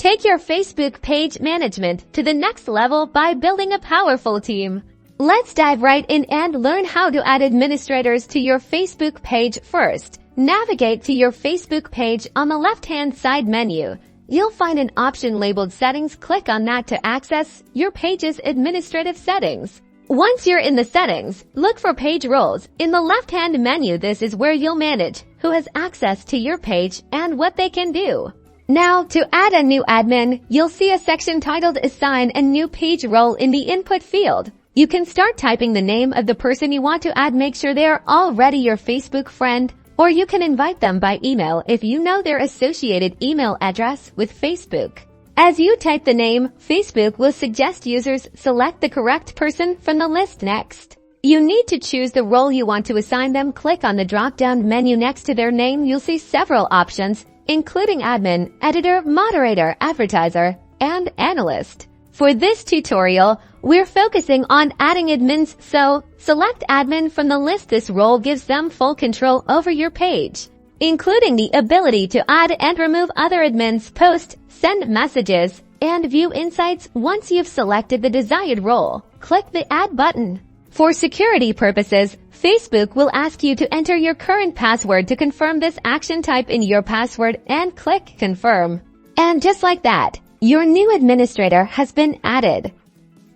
Take your Facebook page management to the next level by building a powerful team. Let's dive right in and learn how to add administrators to your Facebook page first. Navigate to your Facebook page on the left-hand side menu. You'll find an option labeled Settings. Click on that to access your page's administrative settings. Once you're in the settings, look for Page Roles. In the left-hand menu, this is where you'll manage who has access to your page and what they can do. Now, to add a new admin, you'll see a section titled Assign a New Page Role in the input field. You can start typing the name of the person you want to add. Make sure they're already your Facebook friend, or you can invite them by email if you know their associated email address with Facebook. As you type the name, Facebook will suggest users select the correct person from the list next. You need to choose the role you want to assign them. Click on the drop-down menu next to their name. You'll see several options, including admin, editor, moderator, advertiser, and analyst. For this tutorial, we're focusing on adding admins, so select admin from the list. This role gives them full control over your page, including the ability to add and remove other admins, post, send messages, and view insights. Once you've selected the desired role, click the Add button. For security purposes, Facebook will ask you to enter your current password to confirm this action. Type in your password and click Confirm. And just like that, your new administrator has been added.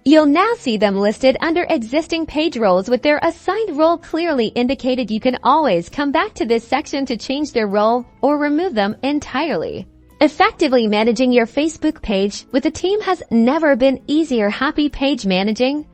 You'll now see them listed under existing page roles with their assigned role clearly indicated. You can always come back to this section to change their role or remove them entirely. Effectively managing your Facebook page with a team has never been easier. Happy page managing.